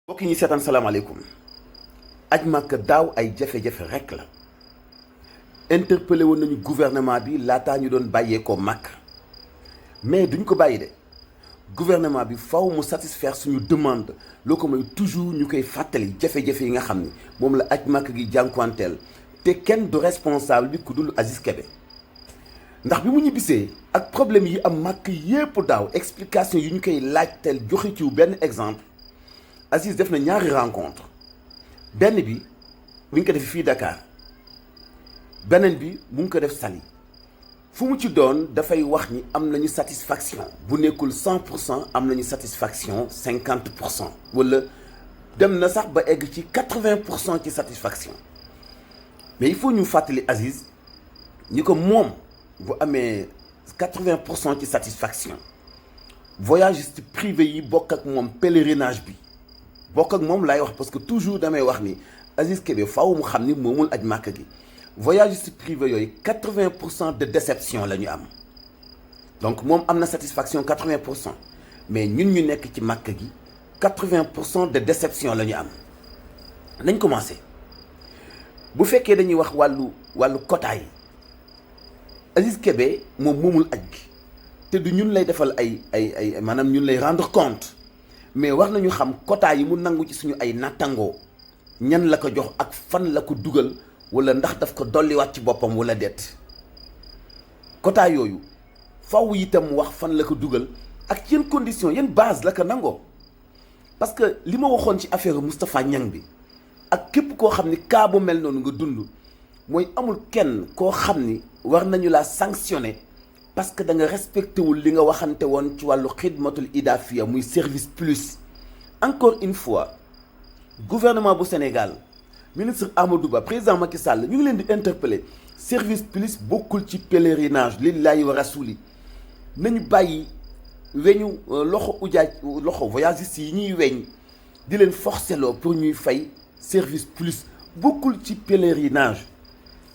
mbokk yi ñu seetaan salaamaaleykum aj Makka daaw ay jafe-jafe rekk la interpellé woon nañu gouvernement bi laataa ñu doon bàyyeekoo Makka mais duñ ko bàyyi de gouvernement bi faw mu satisfaire suñu demande loo ko mooy toujours ñu koy fàttali jafe-jafe yi nga xam ni moom la aj Makka gi jànkuwanteel te kenn du responsable bi ku dul Aziz Kébé ndax bi mu ñibbisee ak problème yi am Makka yépp daaw explication yi ñu koy laajteel joxe ci benn exemple Aziz def na ñaari rencontre benn bi mu ngi ko def fii Dakar beneen bi mu ngi ko def Saly fu mu ci doon dafay wax ni am nañu satisfaction bu nekkul 100% am nañu satisfaction 50% wala dem na sax ba egg ci 80% ci satisfaction mais il faut ñu fàttali Aziz ñi ko moom bu amee 80% ci satisfaction voyagiste privé yi bokk ak moom pèlerinage bi bokk ak moom laay wax parce que toujours damay wax ni Aziz Kébé faaw mu xam ni moomul aj Makka gi voyagiste privé yooyu 80% de déception la ñu am donc moom am na satisfaction 80% mais ñun ñu nekk ci Makka gi 80% de déception la ñu am nañ commencé bu fekkee dañuy wax wàllu quota yi Aziz Kébé moom moomul aj gi te du ñun lay defal ay maanaam ñun lay rendre compte mais war nañu xam quota yi mu nangu ci suñu ay nattangoo ñan la ko jox ak fan la ko dugal wala ndax daf ko dolliwaat ci boppam wala déet quota yooyu faw itam wax fan la ko dugal ak yenn condition yenn base la ko nangoo parce que li ma waxoon ci affaire Moustapha Niang bi ak képp koo xam ni cas bu mel noonu nga dund mooy amul kenn koo xam ni war nañu la sanctionner parce que da nga respecté wul li nga waxante woon ci wàllu xidmatul idafiya muy service plus encore une fois gouvernement bu Sénégal ministre Amadou Ba président Macky Sall ñu ngi leen di interpeller service plus bokkul ci pèlerinage lillahi wa rasuli nañu bàyyi weñu loxo voyagistes yi ñuy weñ di leen forceloo pour ñuy fay service plus bokkul ci pèlerinage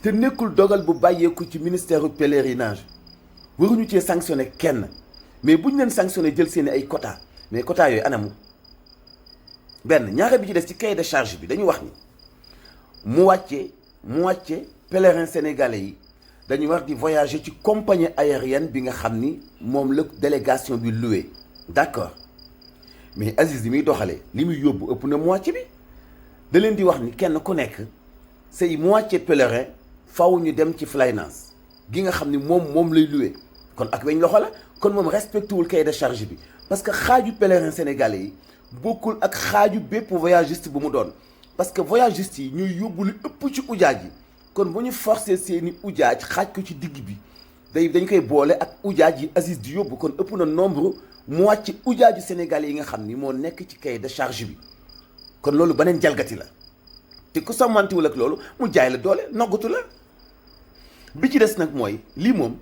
te nekkul dogal bu bàyyeeku ci ministère du pèlerinage waruñu cee sanctionné kenn mais bu ñu leen sanctionné jël seeni ay quota mais quota yooyu anamu benn ñaare bi ci des ci cahier de charge bi dañu wax ni mu wàcce pèlerin sénégalais yi dañu war di voyager ci compagnie aérienne bi nga xam ni moom la délégation bi loué d'accord mais Aziz li muy doxalee li muy yóbbu ëpp na moitié bi da leen di wax ni kenn ku nekk say moitié pèlerin faw ñu dem ci Flynas gi nga xam ni moom lay loué kon ak weñ loxo la kon moom respecté wul cahier de charge bi parce que xaaju pèlerin sénégalais yi bokkul ak xaaju bépp voyagiste bu mu doon parce que voyagiste yi ñuy yóbbu lu ëpp ci ujaaj yi kon bu ñu forcé seeni ujaaj xaaj ko ci digg bi dañ koy boole ak ujaaj yi Aziz di yóbbu kon ëpp na nombre moitié ujaaju sénégalais yi nga xam ni moo nekk ci cahier de charge bi kon loolu beneen jalgati la te ku sàmmantiwul ak loolu mu jaay la doole noggatu la bi ci des nag mooy lii moom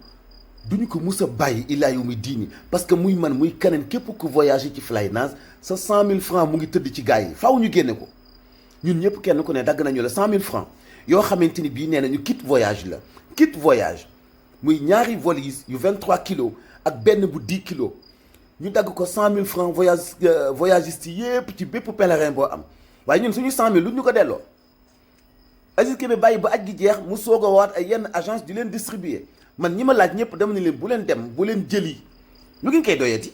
duñu ko mus a bàyyi ilaa yow mi diini parce que muy man muy keneen képp ku voyagé ci Flynas sa 100 000 francs mu ngi tëdd ci gars yi faaw ñu génne ko ñun ñëpp kenn ku ne dagg nañu la 100 000 francs yoo xamante ni bii nee nañu kit voyage la kit voyage muy ñaari valise yu 23 kilos ak benn bu 10 kilos ñu dagg ko 100 000 francs voyagiste yépp ci bépp pèlerin boo am waaye ñun suñu 100 000 lu ñu ko delloo Aziz Kébé bàyyi ba aj gi jeex mu soog a waat ay yenn agence di leen distribuer man ñi ma laaj ñëpp dama ne leen bu leen dem bu leen jëli lu ngeen koy doyati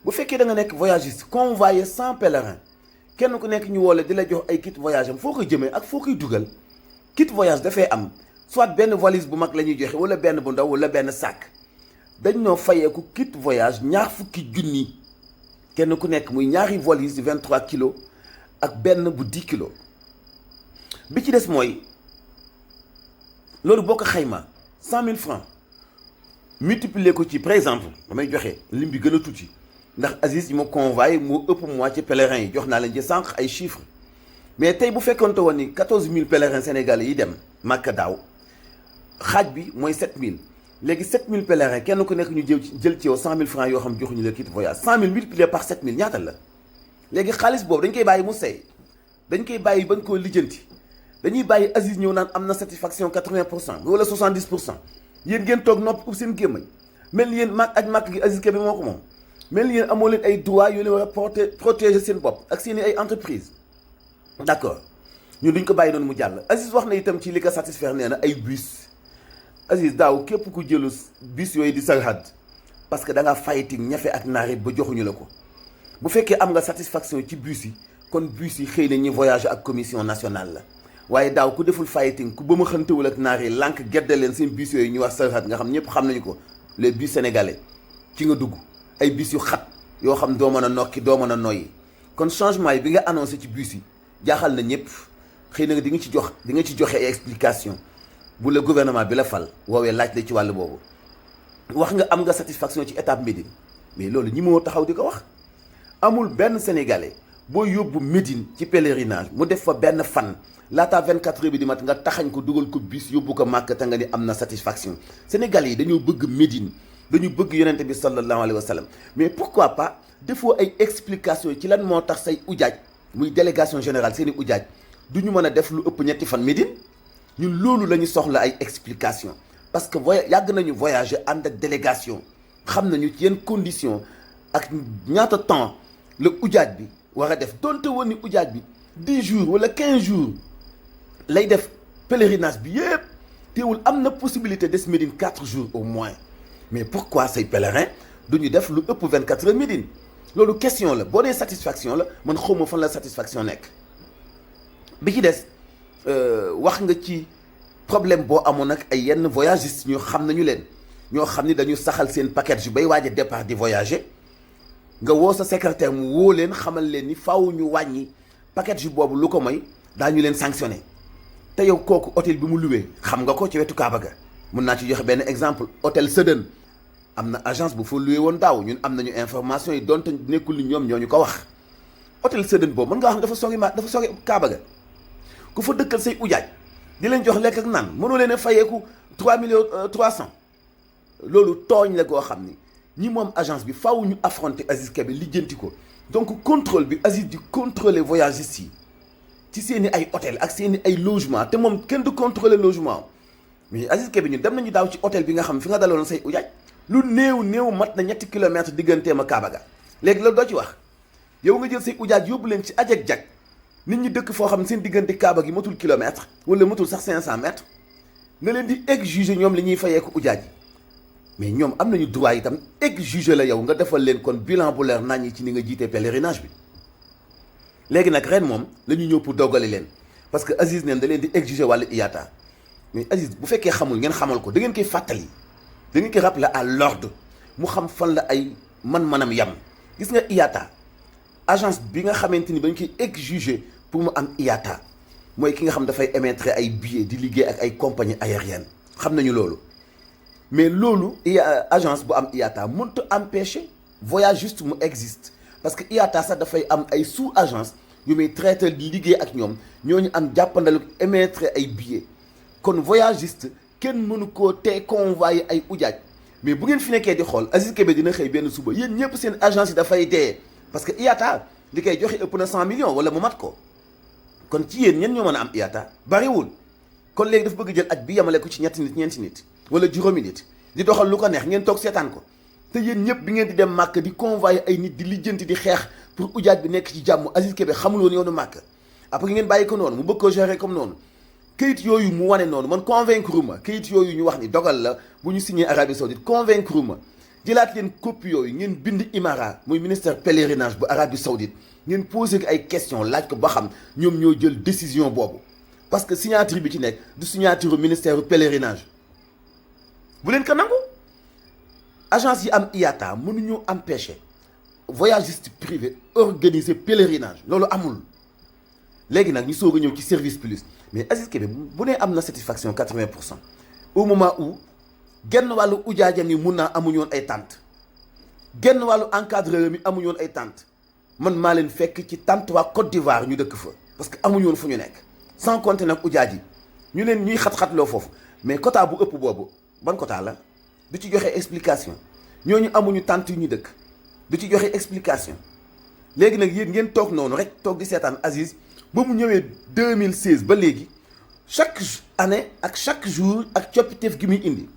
bu fekkee da nga nekk voyagiste convoyé 100 pèlerins kenn ku nekk ñu woole di la jox ay kit voyage am foo koy jëmee ak foo koy dugal kit voyage dafay am soit benn valise bu mag la ñuy joxe wala benn bu ndaw wala benn sac dañ ñoo fayeeku kit voyage ñaar fukki junni kenn ku nekk muy ñaari valise 23 kilos ak benn bu 10 kilos bi ci des mooy loolu boo ko xayma 100 000 francs multiplier ko ci par exemple damay joxe lim bi gën a tuuti ndax Aziz yi ma convoyé moo ëpp moitié pèlerin yi jox naa leen ci sànq ay chiffres mais tey bu fekkonte woon ni 14 000 pèlerins sénégalais yi dem Makka daaw xaaj bi mooy 7 000 léegi 7 000 pèlerins kenn ku nekk ñu jël ci yow 100 000 francs yoo xam joxuñu la kit voyage 100 000 multiplié par 7 000 ñaata la léegi xaalis boobu dañ koy bàyyi mu seey dañ koy bàyyi bañ koo lijjanti dañuy bàyyi Aziz ñëw naan am na satisfaction 80% wala 70% yéen ngeen toog noppi ub seen gémmañ mel ni yéen aj Makka gi Aziz Kébé moo ko moom mel ni yéen amoo leen ay droits yu leen war a protéger seen bopp ak seen ay entreprise d'accord ñun duñ ko bàyyi noonu mu jàll. Aziz wax na itam ci li ko satisfaire nee na ay bus Aziz daaw képp ku jëlu bus yooyu di Sarhad parce que da nga fighting ñafe ak naari ba joxuñu la ko bu fekkee am nga satisfaction ci bus yi kon bus yi xëy na ñi voyage ak commission nationale la waaye daaw ku deful fighting ku ba ma xantewul ak naari lànk gedde leen seen bus yooyu ñu wax Sarhad nga xam ñëpp xam nañu ko les bus sénégalais ci nga dugg ay bus yu xat yoo xam doo mën a nokki doo mën a noyyi kon changement yi bi nga annoncé ci bus yi jaaxal na ñëpp xëy na di nga ci joxe ay explication bu la gouvernement bi la fal woowee laaj la ci wàll boobu wax nga am nga satisfaction ci étape Médine mais loolu ñi moo taxaw di ko wax amul benn sénégalais boo yóbbu Médine ci pèlerinage mu def fa benn fan laata 24 heures bi di mat nga taxañ ko dugal ko bus yóbbu ko màkk te nga ni am na satisfaction sénégalais yi dañoo bëgg Médine dañu bëgg yonente bi sallallahu alayhi wa sallam mais pourquoi pas defoo ay explication ci lan moo tax say ujaaj muy délégation générale seeni ujaaj du ñu mën a def lu ëpp ñetti fan Médine ñun loolu la ñu soxla ay explication parce que yàgg nañu voyager ànd ak délégation xam nañu ci yenn condition ak ñaata temps la ujaaj bi war a def donte woon ni ujaaj bi 10 jours wala 15 jours lay def pèlerinage bi yëpp teewul am na possibilité des Médine 4 jours au moins mais pourquoi say pèlerins du ñu def lu ëpp 24 heures Médine loolu question la boo dee satisfaction la man xawma fan la satisfaction nekk bi ci des wax nga ci problème boo amoon nag ay yenn voyagistes ñu xam nañu leen ñoo xam ni dañu saxal seen package yu bay waaj a départ di voyager nga woo sa secrétaire mu woo leen xamal leen ni faaw ñu wàññi package yu boobu lu ko mooy daañu leen sanctionné te yow kooku hôtel bi mu loué xam nga ko ci wetu Kaaba ga mun naa ci joxe benn exemple hôtel Seden am na agence bu fa loué woon daaw ñun am nañu information yi donte nekkul ni ñoom ñoo ñu ko wax hôtel Seden boobu mën nga wax ne dafa sori Kaaba ga ku fa dëkkal say ujaaj di leen jox lekk ak naan mënoo leen a fayeeku 3 millions 300 loolu tooñ la goo xam ni ñi moom agence bi faaw ñu affronter Aziz Kébé lijjanti ko donc contrôle bi Aziz di contrôler voyagistes yi ci seeni ay hôtel ak seeni ay logement te moom kenn du contrôler logement mais Aziz Kébé ñun dem nañu daaw ci hôtel bi nga xam fi nga daloon say ujaaj lu néew mat na ñetti kilomètres digganteem a Kaaba ga léegi loolu doo ci wax yow nga jël say ujaaj yóbbu leen ci ajak-jak nit ñi dëkk foo xam ne seen diggante Kaaba gi matul kilomètre wala matul sax 500 mètres nga leen di exiger ñoom li ñuy fayeeku ujaaj yi mais ñoom am nañu droit itam exiger la yow nga defal leen kon bilan bu leer nañ ci ni nga jiitee pèlerinage bi léegi nag ren moom la ñu ñëw pour doggale leen parce que Aziz neen da leen di exiger wàllu IATA mais Aziz bu fekkee xamul ngeen xamal ko da ngeen koy fàttali da ngeen koy rappeler à l'ordre mu xam fan la ay man-manam yam gis nga IATA agence bi nga xamante ni dañ koy exiger pour mu am IATA mooy ki nga xam dafay émettre ay billets di liggéey ak ay compagnie aérienne xam nañu loolu mais loolu agence bu am IATA mënut a empêcher voyage juste mu existe parce que IATA sax dafay am ay sous agence yu muy traité di liggéey ak ñoom ñooñu am jàppandalu émettre ay billets kon voyagiste kenn mënu koo tee convoyer ay ujaaj mais bu ngeen fi nekkee di xool Aziz Kébé dina xëy benn suba yéen ñëpp seen agence yi dafay dee parce que IATA li koy joxe ëpp na 100 millions wala mu mat ko kon ci yéen ñen ñoo mën a am IATA bariwul kon léegi dafa bëgg jël aj bi yemale ko ci ñetti nit ñeenti nit wala juróomi nit di doxal lu ko neex ngeen toog seetaan ko te yéen ñëpp bi ngeen di dem màkk di convoyer ay nit di lijjanti di xeex pour ujaaj bi nekk ci jàmm Aziz Kébé xamul woon yoonu màkk après ngeen bàyyi ko noonu mu bëgg ko gérer comme noonu kayit yooyu mu wane noonu man convaincre ma kayit yooyu ñu wax ni dogal la bu ñu signé Arabie Saoudite convaincre ma jëlaat leen copie yooyu ngeen bind Imara muy ministère pèlerinage bu Arabie Saoudite ngeen posé ko ay question laaj ko ba xam ñoom ñoo jël décision boobu parce que signature bi ci nekk du signature ministère pèlerinage bu leen ko nangu agence yi am IATA mënuñu empêcher voyagiste privé organiser pèlerinage loolu amul léegi nag ñu soog a ñëw ci service plus mais Aziz Kébé bu nee am na satisfaction 80% au moment où genn wàllu ujaajam yi mun naa amuñu woon ay tente genn wàllu encadreur mi amuñu woon ay tente man maa leen fekk ci tente waa Côte d'Ivoire ñu dëkk fa parce que amuñu woon fu ñu nekk sans compter nag ujaaj yi ñu leen ñuy xat-xatloo foofu mais quota bu ëpp boobu ban quota la du ci joxe explication ñooñu amuñu tente yu ñu dëkk du ci joxe explication léegi nag yéen ngeen toog noonu rek toog di seetaan Aziz ba mu ñëwee 2016 ba léegi chaque année ak chaque jour ak coppiteef gi muy indi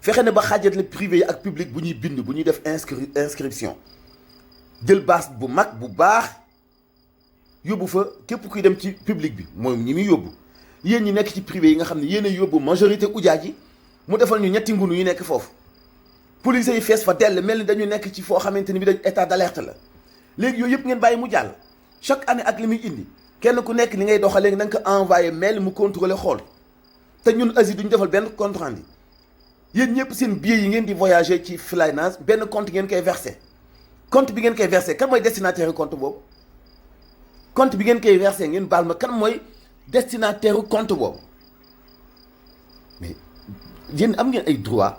fexe na ba xaajatle privé yi ak public bu ñuy bind bu ñuy def inscription jël base bu mag bu baax yóbbu fa képp kuy dem ci public bi moom ñi muy yóbbu yéen ñi nekk ci privé yi nga xam ne yéen a yóbbu majorité ujaaj yi mu defal ñu ñetti ngunu yu nekk foofu police yi fees fa dell mel ni dañu nekk ci foo xamante ni bi dañu état d'alerte la léegi yooyu yëpp ngeen bàyyi mu jàll chaque année ak li muy indi kenn ku nekk ni ngay doxalee na nga ko envoyé mail mu contrôler xool te ñun Asie duñu defal benn compte rendu yéen ñëpp seen billet yi ngeen di voyager ci Flynas benn compte ngeen koy versé compte bi ngeen koy versé kan mooy destinataire compte boobu compte bi ngeen koy versé ngeen baal ma kan mooy destinataire compte boobu mais yéen am ngeen ay droit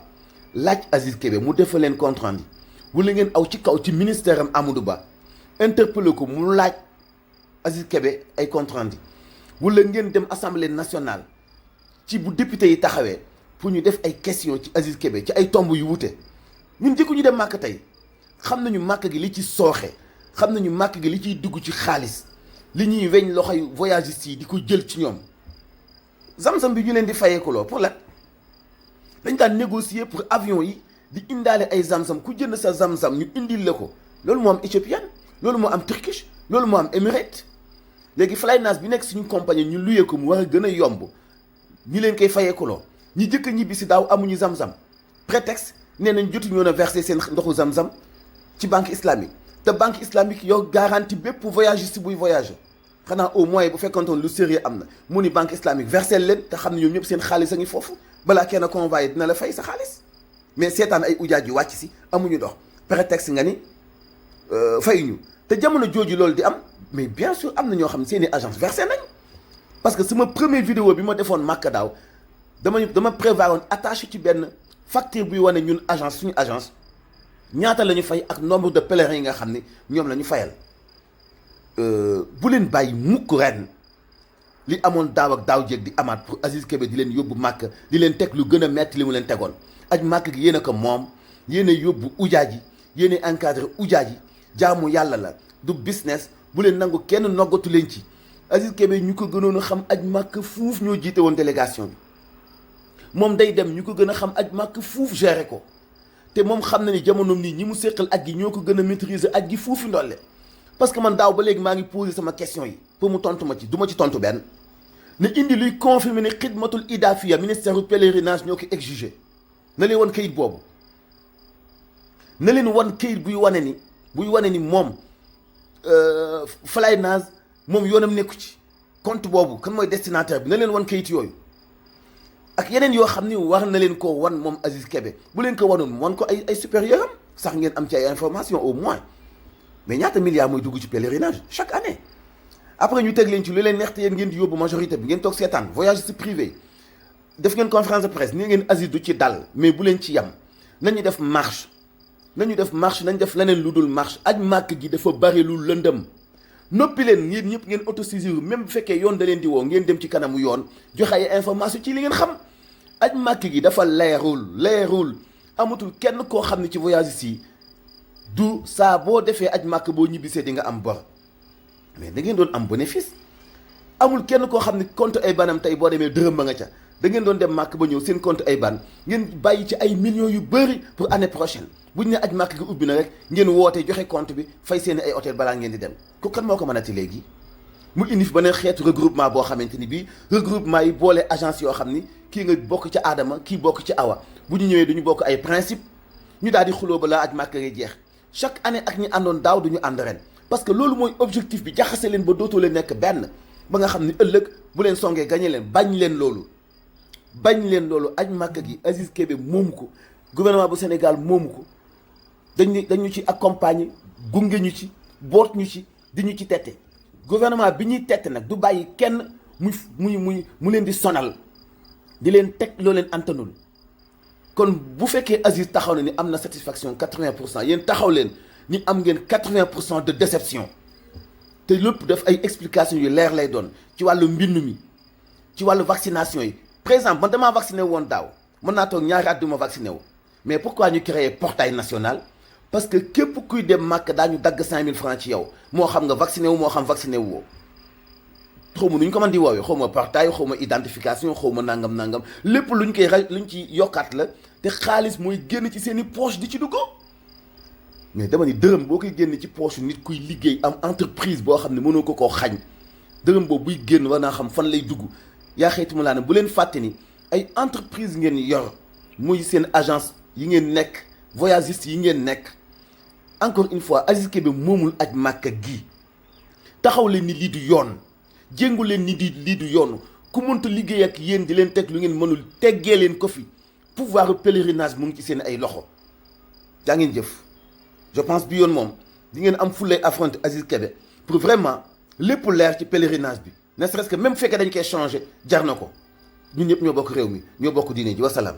laaj Aziz Kébé mu defal leen compte rendu wala ngeen aw ci kaw ci ministère am Amadou Ba interpellé ko mu laaj Aziz Kébé ay compte rendu wala ngeen dem assemblée nationale ci bu député yi taxawee pour ñu def ay question ci Aziz Kébé ci ay tomb yu wute ñun jëkku ñu dem màkk tey xam nañu màkk gi li ci sooxe xam nañu màkk gi li ciy dugg ci xaalis li ñuy weñ loxoy voyagistes yi di ko jël ci ñoom zam-zam bi ñu leen di fayeekuloo pour lan dañ daan négocier pour avion yi di indaale ay zam-zam ku jënd sa zam-zam ñu indil la ko loolu moo am Ethiopian loolu moo am Turkish loolu moo am Emirates léegi Flynas bi nekk suñu compagnie ñu luyee ko mu war a gën a yomb ñi leen koy fayeekuloo ñi jëkk a ñibbi si daaw amuñu zam-zam prétexte nee nañ jotuñu woon a verser seen ndoxu zam-zam ci banque islamique te banque islamique yow garantie bépp voyagiste buy voyager xanaa au moins bu fekkontoon lu sérieux am na mu ni banque islamique versel leen te xam ne ñoom ñëpp seen xaalis a ngi foofu balaa kenn convoyé dina la fay sa xaalis mais seetaan ay ujaaj yu wàcc si amuñu dox prétexte nga ni fayuñu te jamono jooju loolu di am mais bien sûr am na ñoo xam ne seen i agence versé nañ parce que sama première vidéo bi ma defoon Makka daaw dama prévoir woon attaché ci benn facture buy wane ñun agence suñu agence ñaata la ñu fay ak nombre de pèlerins yi nga xam ne ñoom la ñu fayal bu leen bàyyi mukk ren li amoon daaw ak daaw jéeg di amaat pour Aziz Kébé di leen yóbbu màkk di leen teg lu gën a metti li mu leen tegoon aj màkk gi yéen a ko moom yéen a yóbbu ujaaj yi yéen a encadré ujaaj yi jaamu yàlla la du business bu leen nangu kenn noggatu leen ci Aziz Kébé ñu ko gënoon a xam aj màkk fuuf ñoo jiite woon délégation bi moom day dem ñu ko gën a xam aj màkk fuuf géré ko te moom xam na ni jamono nii ñi mu séqal aj gi ñoo ko gën a maîtriser aj gi fuufi ndolle parce que man daaw ba léegi maa ngi posé sama question yi pour mu tontu ma ci du ma ci tontu benn ne indi luy confirmer ne xidmatul idafiya ministère du pèlerinage ñoo ko exigé na leen wan kayit boobu na leen wan kayit buy wane ni moom Flynas moom yoonam nekku ci compte boobu kan mooy destinataire bi na leen wan kayit yooyu ak yeneen yoo xam ni war na leen ko wan moom Aziz Kébé bu leen ko wanoon wan ko ay supérieur am sax ngeen am ci ay information au moins mais ñaata milliards mooy dugg ci pèlerinage chaque année après ñu teg leen ci lu leen neex te yéen ngeen di yóbbu majorité bi ngeen toog seetaan voyagiste privé def ngeen conférence de presse nii ngeen Aziz du ci dal mais bu leen ci yem nañu def marche nañu def leneen lu dul marche aj màkk gi dafa bari lu lëndëm noppi leen yéen ñëpp ngeen autosaisir même bu fekkee yoon da leen di woo ngeen dem ci kanamu yoon joxe ay information ci li ngeen xam aj màkk gi dafa leerul amatul kenn koo xam ne ci voyagiste yi du saa boo defee aj màkk boo ñibbisee di nga am bor mais da ngeen doon am bénéfice amul kenn koo xam ne compte ay banam tey boo demee dërëm ba nga ca da ngeen doon dem màkk ba ñëw seen compte ay ban ngeen bàyyi ci ay millions yu bëri pour année prochaine bu ñu ne aj màkk gi ubbi na rek ngeen woote joxe compte bi fay seen ay hôtel balaa ngeen di dem ko kan moo ko mënati léegi mu indi fi beneen xeetu regroupement boo xamante ni bii regroupement yi boole agence yoo xam ni kii nga bokk ci Adama kii bokk ci Awa bu ñu ñëwee duñu bokk ay principe ñu daal di xuloo ba laa aj màkk ngay jeex chaque année ak ñi àndoon daaw duñu ànd ren parce que loolu mooy objectif bi jaxase leen ba dootoo leen nekk benn ba nga xam ni ëllëg bu leen songee gañe leen bañ leen loolu aj màkk gi Aziz Kébé moomu ko gouvernement bu Sénégal moomu ko dañu ci accompagner gunge ñu ci boot ñu ci di ñu ci tette gouvernement bi ñuy tette nag du bàyyi kenn mu leen di sonal di leen teg loo leen antanul kon bu fekkee Aziz taxaw na ni am na satisfaction 80% yéen taxaw leen ni am ngeen 80% de déception te lépp def ay explications yu leer lay doon ci wàllu mbind mi ci wàllu vaccination yi par exemple man damaa vacciné woon daaw mën naa toog ñaari at du ma vacciné wu mais pourquoi ñu créer portail national parce que képp kuy dem màkk daañu dagg 5000 francs ci yow moo xam nga vacciné wu moo xam vacciné wu woo xaw ma nu ñu ko mën di woowee xaw ma portail xaw ma identification xaw ma nangam lépp luñ ci yokkaat la te xaalis mooy génn ci seeni poche di ci dugg mais dama ni dërëm boo koy génn ci poche nit kuy liggéey am entreprise boo xam ne mënoo ko koo xañ dërëm boobu buy génn war naa xam fan lay dugg yaa xeeti mu laa ne bu leen fàtte ni ay entreprise ngeen yor muy seen agence yi ngeen nekk voyagiste yi ngeen nekk encore une fois Aziz Kébé moomul aj Màkka gi taxaw leen ni lii du yoon jéngu leen ni lii du yoon ku mënta liggéey ak yéen di leen teg lu ngeen mënul teggee leen ko fi pouvoir pèlerinage mu ngi ci seen ay loxo jaa ngeen jëf je pense bi yoon moom di ngeen am fulay affronter Aziz Kébé pour vraiment lépp leer ci pèlerinage bi ne serait-ce que même fekkee dañ koy changer jar na ko ñun ñëpp ñoo bokk réew mi ñoo bokk diine ji wasalaam